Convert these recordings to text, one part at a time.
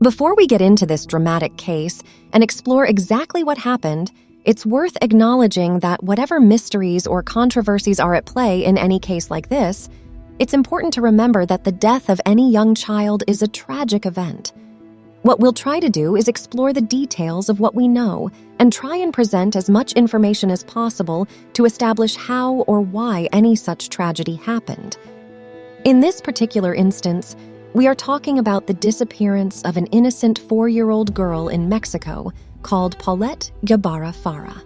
Before we get into this dramatic case and explore exactly what happened, it's worth acknowledging that whatever mysteries or controversies are at play in any case like this, it's important to remember that the death of any young child is a tragic event. What we'll try to do is explore the details of what we know and try and present as much information as possible to establish how or why any such tragedy happened. In this particular instance, we are talking about the disappearance of an innocent 4-year-old girl in Mexico called Paulette Gebara Farah.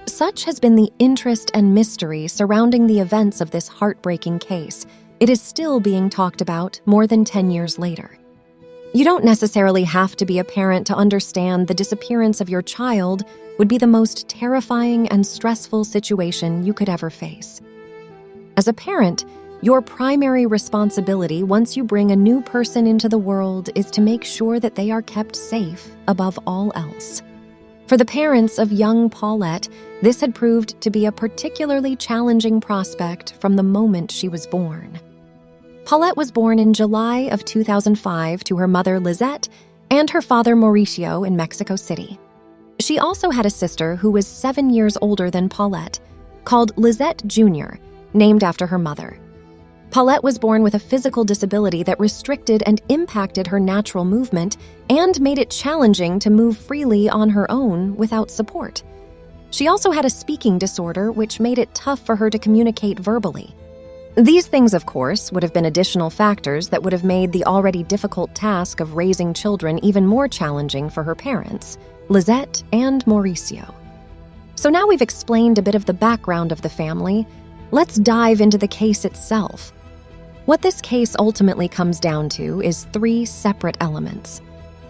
Such has been the interest and mystery surrounding the events of this heartbreaking case. It is still being talked about more than 10 years later. You don't necessarily have to be a parent to understand the disappearance of your child would be the most terrifying and stressful situation you could ever face. As a parent, your primary responsibility once you bring a new person into the world is to make sure that they are kept safe above all else. For the parents of young Paulette, this had proved to be a particularly challenging prospect from the moment she was born. Paulette was born in July of 2005 to her mother Lizette and her father Mauricio in Mexico City. She also had a sister who was 7 years older than Paulette, called Lizette Jr., named after her mother. Paulette was born with a physical disability that restricted and impacted her natural movement and made it challenging to move freely on her own without support. She also had a speaking disorder, which made it tough for her to communicate verbally. These things, of course, would have been additional factors that would have made the already difficult task of raising children even more challenging for her parents, Lizette and Mauricio. So now we've explained a bit of the background of the family, let's dive into the case itself. What this case ultimately comes down to is 3 separate elements.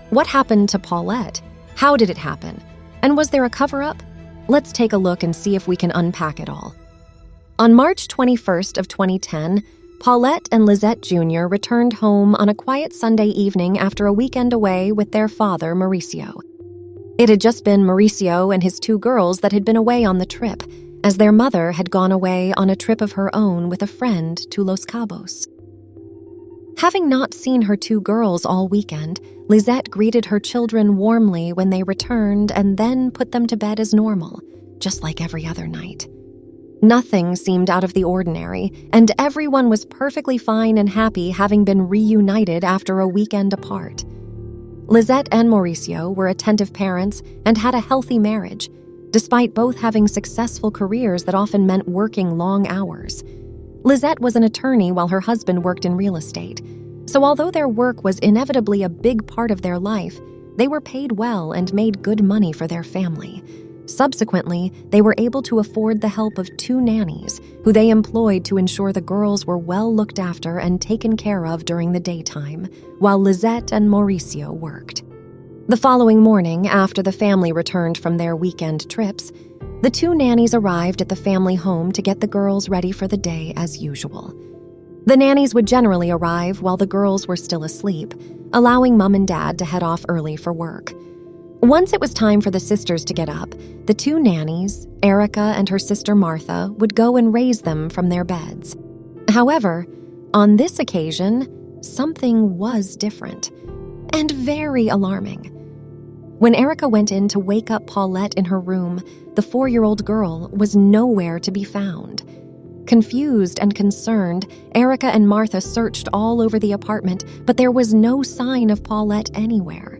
What happened to Paulette? How did it happen? And was there a cover-up? Let's take a look and see if we can unpack it all. On March 21st of 2010, Paulette and Lizette Jr. returned home on a quiet Sunday evening after a weekend away with their father, Mauricio. It had just been Mauricio and his 2 girls that had been away on the trip, as their mother had gone away on a trip of her own with a friend to Los Cabos. Having not seen her 2 girls all weekend, Lizette greeted her children warmly when they returned and then put them to bed as normal, just like every other night. Nothing seemed out of the ordinary, and everyone was perfectly fine and happy having been reunited after a weekend apart. Lizette and Mauricio were attentive parents and had a healthy marriage, despite both having successful careers that often meant working long hours. Lizette was an attorney while her husband worked in real estate, so although their work was inevitably a big part of their life, they were paid well and made good money for their family. Subsequently, they were able to afford the help of 2 nannies, who they employed to ensure the girls were well looked after and taken care of during the daytime, while Lizette and Mauricio worked. The following morning, after the family returned from their weekend trips, the 2 nannies arrived at the family home to get the girls ready for the day as usual. The nannies would generally arrive while the girls were still asleep, allowing Mom and Dad to head off early for work. Once it was time for the sisters to get up, the 2 nannies, Erica and her sister Martha, would go and raise them from their beds. However, on this occasion, something was different, and very alarming. When Erica went in to wake up Paulette in her room, the 4-year-old girl was nowhere to be found. Confused and concerned, Erica and Martha searched all over the apartment, but there was no sign of Paulette anywhere.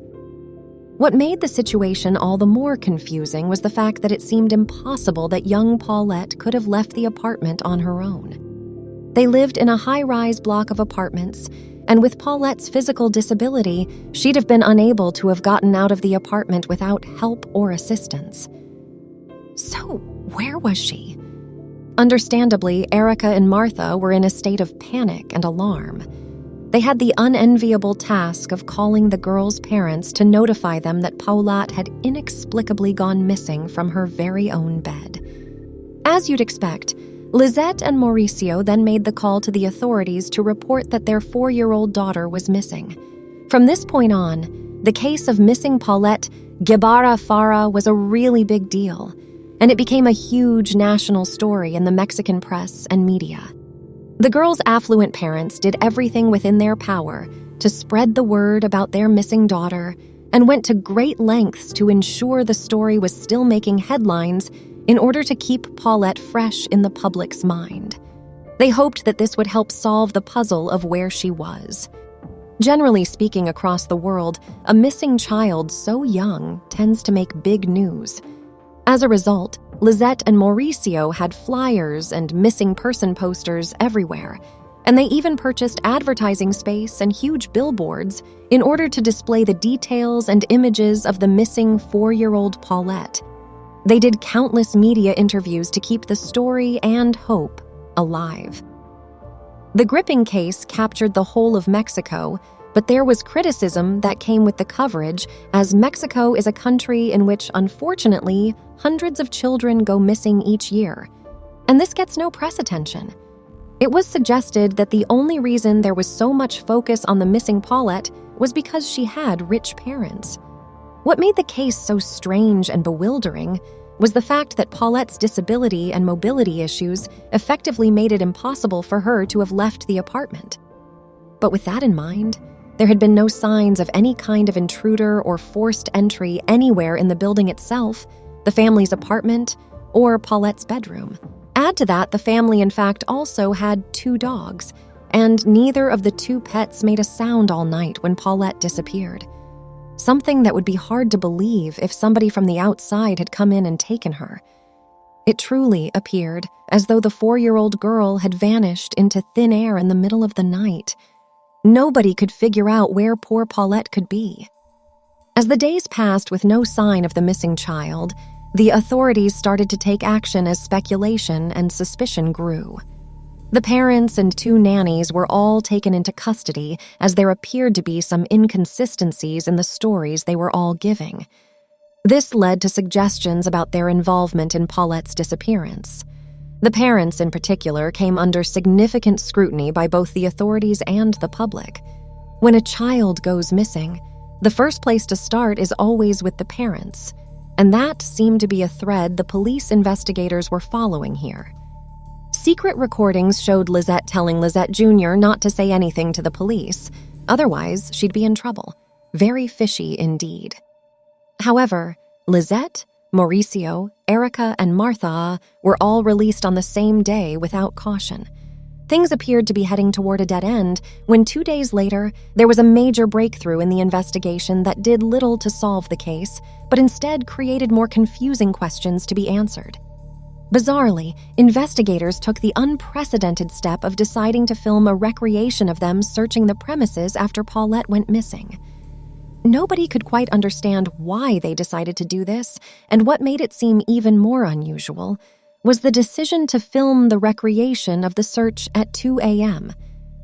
What made the situation all the more confusing was the fact that it seemed impossible that young Paulette could have left the apartment on her own. They lived in a high-rise block of apartments, and with Paulette's physical disability, she'd have been unable to have gotten out of the apartment without help or assistance. So, where was she? Understandably, Erica and Martha were in a state of panic and alarm. They had the unenviable task of calling the girls' parents to notify them that Paulette had inexplicably gone missing from her very own bed. As you'd expect, Lizette and Mauricio then made the call to the authorities to report that their 4-year-old daughter was missing. From this point on, the case of missing Paulette Gebara Farah was a really big deal, and it became a huge national story in the Mexican press and media. The girls' affluent parents did everything within their power to spread the word about their missing daughter and went to great lengths to ensure the story was still making headlines in order to keep Paulette fresh in the public's mind. They hoped that this would help solve the puzzle of where she was. Generally speaking, across the world, a missing child so young tends to make big news. As a result, Lisette and Mauricio had flyers and missing person posters everywhere, and they even purchased advertising space and huge billboards in order to display the details and images of the missing 4-year-old Paulette. They did countless media interviews to keep the story and hope alive. The gripping case captured the whole of Mexico, but there was criticism that came with the coverage, as Mexico is a country in which, unfortunately, hundreds of children go missing each year. And this gets no press attention. It was suggested that the only reason there was so much focus on the missing Paulette was because she had rich parents. What made the case so strange and bewildering was the fact that Paulette's disability and mobility issues effectively made it impossible for her to have left the apartment. But with that in mind, there had been no signs of any kind of intruder or forced entry anywhere in the building itself, the family's apartment, or Paulette's bedroom. Add to that, the family in fact also had 2 dogs, and neither of the 2 pets made a sound all night when Paulette disappeared. Something that would be hard to believe if somebody from the outside had come in and taken her. It truly appeared as though the 4-year-old girl had vanished into thin air in the middle of the night. Nobody could figure out where poor Paulette could be. As the days passed with no sign of the missing child, the authorities started to take action as speculation and suspicion grew. The parents and 2 nannies were all taken into custody as there appeared to be some inconsistencies in the stories they were all giving. This led to suggestions about their involvement in Paulette's disappearance. The parents, in particular, came under significant scrutiny by both the authorities and the public. When a child goes missing, the first place to start is always with the parents, and that seemed to be a thread the police investigators were following here. Secret recordings showed Lisette telling Lisette Jr. not to say anything to the police, otherwise she'd be in trouble. Very fishy indeed. However, Lisette, Mauricio, Erica, and Martha were all released on the same day without caution. Things appeared to be heading toward a dead end when 2 days later, there was a major breakthrough in the investigation that did little to solve the case, but instead created more confusing questions to be answered. Bizarrely, investigators took the unprecedented step of deciding to film a recreation of them searching the premises after Paulette went missing. Nobody could quite understand why they decided to do this, and what made it seem even more unusual was the decision to film the recreation of the search at 2 a.m.,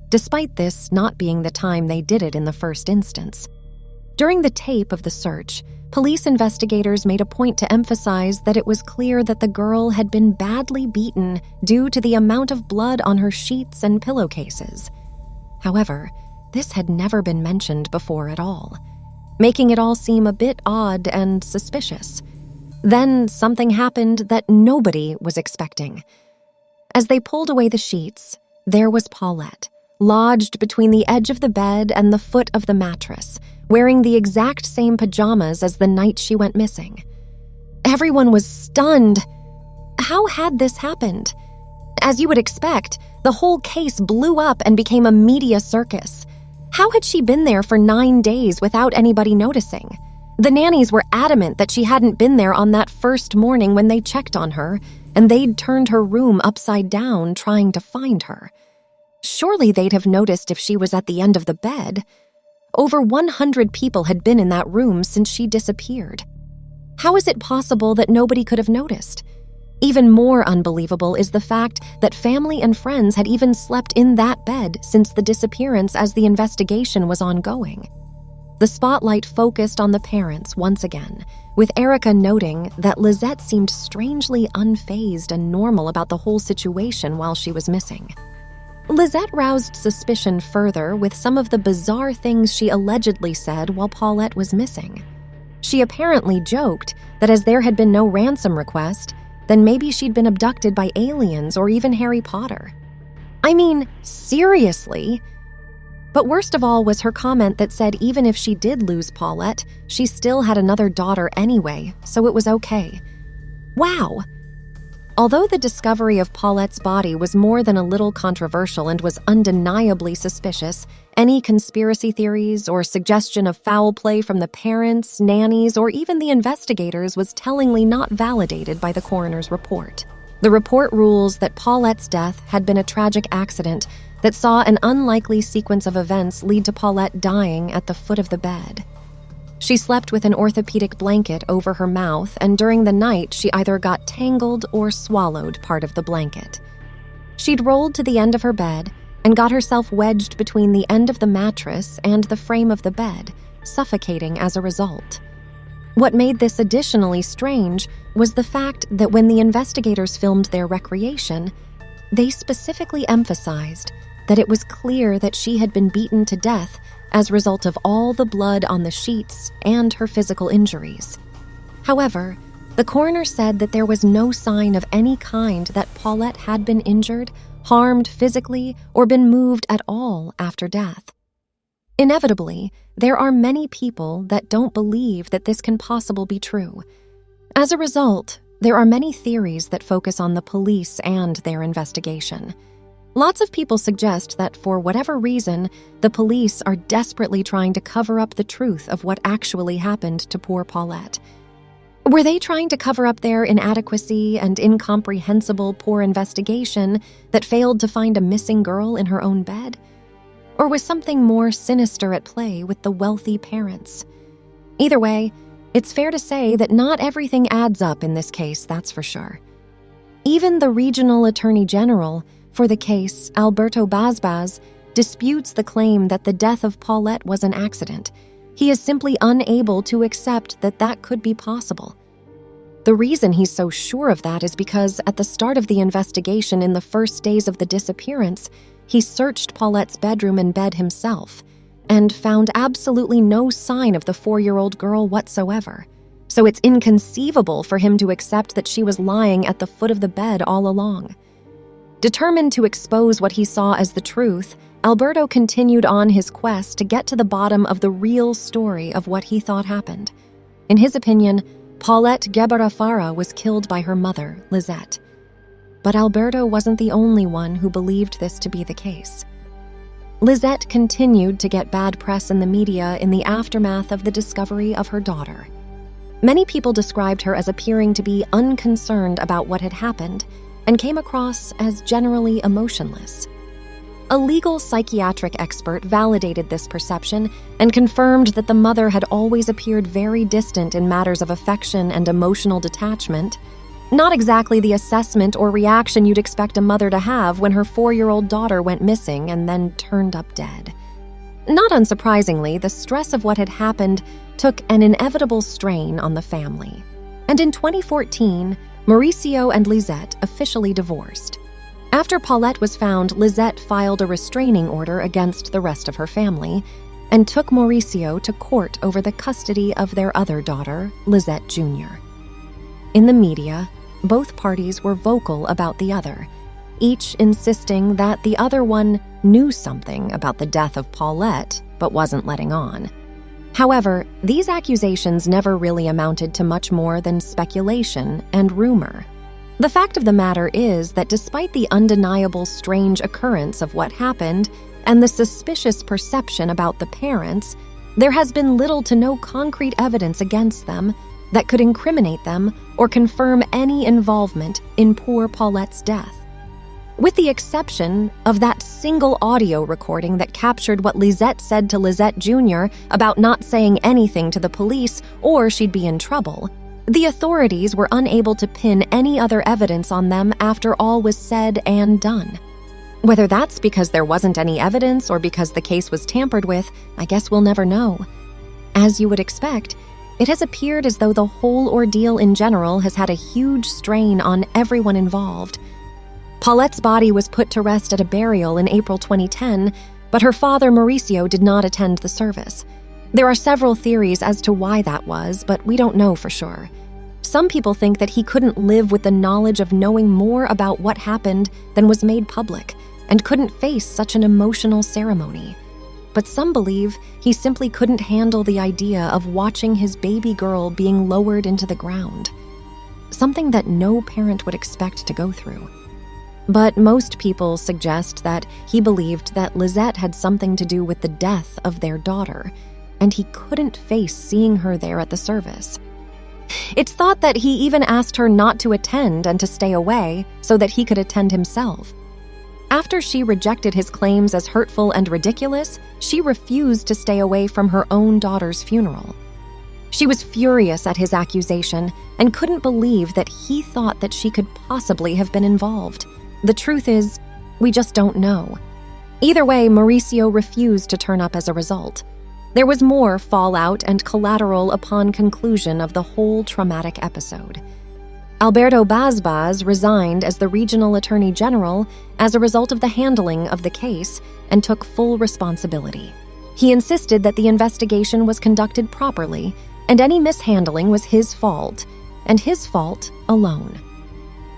despite this not being the time they did it in the first instance. During the tape of the search, police investigators made a point to emphasize that it was clear that the girl had been badly beaten due to the amount of blood on her sheets and pillowcases. However, this had never been mentioned before at all, making it all seem a bit odd and suspicious. Then something happened that nobody was expecting. As they pulled away the sheets, there was Paulette, lodged between the edge of the bed and the foot of the mattress, wearing the exact same pajamas as the night she went missing. Everyone was stunned. How had this happened? As you would expect, the whole case blew up and became a media circus. How had she been there for 9 days without anybody noticing? The nannies were adamant that she hadn't been there on that first morning when they checked on her, and they'd turned her room upside down trying to find her. Surely they'd have noticed if she was at the end of the bed. Over 100 people had been in that room since she disappeared. How is it possible that nobody could have noticed? Even more unbelievable is the fact that family and friends had even slept in that bed since the disappearance as the investigation was ongoing. The spotlight focused on the parents once again, with Erica noting that Lisette seemed strangely unfazed and normal about the whole situation while she was missing. Lisette roused suspicion further with some of the bizarre things she allegedly said while Paulette was missing. She apparently joked that as there had been no ransom request, then maybe she'd been abducted by aliens or even Harry Potter. I mean, seriously? But worst of all was her comment that said even if she did lose Paulette, she still had another daughter anyway, so it was okay. Wow! Although the discovery of Paulette's body was more than a little controversial and was undeniably suspicious, any conspiracy theories or suggestion of foul play from the parents, nannies, or even the investigators was tellingly not validated by the coroner's report. The report rules that Paulette's death had been a tragic accident that saw an unlikely sequence of events lead to Paulette dying at the foot of the bed. She slept with an orthopedic blanket over her mouth, and during the night she either got tangled or swallowed part of the blanket. She'd rolled to the end of her bed and got herself wedged between the end of the mattress and the frame of the bed, suffocating as a result. What made this additionally strange was the fact that when the investigators filmed their recreation, they specifically emphasized that it was clear that she had been beaten to death as a result of all the blood on the sheets and her physical injuries. However, the coroner said that there was no sign of any kind that Paulette had been injured, harmed physically, or been moved at all after death. Inevitably, there are many people that don't believe that this can possibly be true. As a result, there are many theories that focus on the police and their investigation. Lots of people suggest that for whatever reason, the police are desperately trying to cover up the truth of what actually happened to poor Paulette. Were they trying to cover up their inadequacy and incomprehensible poor investigation that failed to find a missing girl in her own bed? Or was something more sinister at play with the wealthy parents? Either way, it's fair to say that not everything adds up in this case, that's for sure. Even the regional attorney general for the case, Alberto Bazbaz, disputes the claim that the death of Paulette was an accident. He is simply unable to accept that that could be possible. The reason he's so sure of that is because at the start of the investigation in the first days of the disappearance, he searched Paulette's bedroom and bed himself and found absolutely no sign of the 4-year-old girl whatsoever. So it's inconceivable for him to accept that she was lying at the foot of the bed all along. Determined to expose what he saw as the truth, Alberto continued on his quest to get to the bottom of the real story of what he thought happened. In his opinion, Paulette Gebara Farah was killed by her mother, Lisette. But Alberto wasn't the only one who believed this to be the case. Lisette continued to get bad press in the media in the aftermath of the discovery of her daughter. Many people described her as appearing to be unconcerned about what had happened and came across as generally emotionless. A legal psychiatric expert validated this perception and confirmed that the mother had always appeared very distant in matters of affection and emotional detachment, not exactly the assessment or reaction you'd expect a mother to have when her 4-year-old daughter went missing and then turned up dead. Not unsurprisingly, the stress of what had happened took an inevitable strain on the family. And in 2014, Mauricio and Lisette officially divorced. After Paulette was found, Lisette filed a restraining order against the rest of her family and took Mauricio to court over the custody of their other daughter, Lisette Jr. In the media, both parties were vocal about the other, each insisting that the other one knew something about the death of Paulette but wasn't letting on. However, these accusations never really amounted to much more than speculation and rumor. The fact of the matter is that despite the undeniable strange occurrence of what happened and the suspicious perception about the parents, there has been little to no concrete evidence against them that could incriminate them or confirm any involvement in poor Paulette's death. With the exception of that single audio recording that captured what Lisette said to Lisette Jr. about not saying anything to the police or she'd be in trouble, the authorities were unable to pin any other evidence on them after all was said and done. Whether that's because there wasn't any evidence or because the case was tampered with, I guess we'll never know. As you would expect, it has appeared as though the whole ordeal in general has had a huge strain on everyone involved. Paulette's body was put to rest at a burial in April 2010, but her father, Mauricio, did not attend the service. There are several theories as to why that was, but we don't know for sure. Some people think that he couldn't live with the knowledge of knowing more about what happened than was made public, and couldn't face such an emotional ceremony. but some believe he simply couldn't handle the idea of watching his baby girl being lowered into the ground, something that no parent would expect to go through. But most people suggest that he believed that Lizette had something to do with the death of their daughter, and he couldn't face seeing her there at the service. It's thought that he even asked her not to attend and to stay away so that he could attend himself. After she rejected his claims as hurtful and ridiculous, she refused to stay away from her own daughter's funeral. She was furious at his accusation and couldn't believe that he thought that she could possibly have been involved. The truth is, we just don't know. Either way, Mauricio refused to turn up as a result. There was more fallout and collateral upon conclusion of the whole traumatic episode. Alberto Bazbaz resigned as the regional attorney general as a result of the handling of the case and took full responsibility. He insisted that the investigation was conducted properly and any mishandling was his fault, and his fault alone.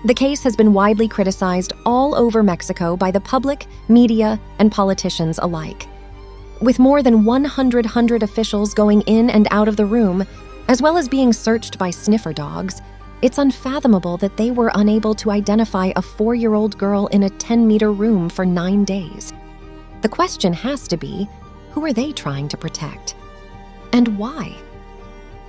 The case has been widely criticized all over Mexico by the public, media, and politicians alike. With more than 100 officials going in and out of the room, as well as being searched by sniffer dogs, it's unfathomable that they were unable to identify a 4-year-old girl in a 10-meter room for 9 days. The question has to be, who are they trying to protect? And why?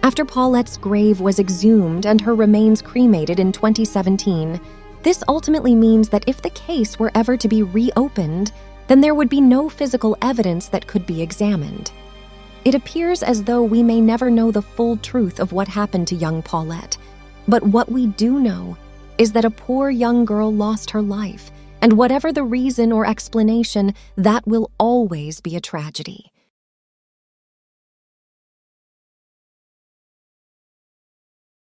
After Paulette's grave was exhumed and her remains cremated in 2017, this ultimately means that if the case were ever to be reopened, then there would be no physical evidence that could be examined. It appears as though we may never know the full truth of what happened to young Paulette, but what we do know is that a poor young girl lost her life, and whatever the reason or explanation, that will always be a tragedy.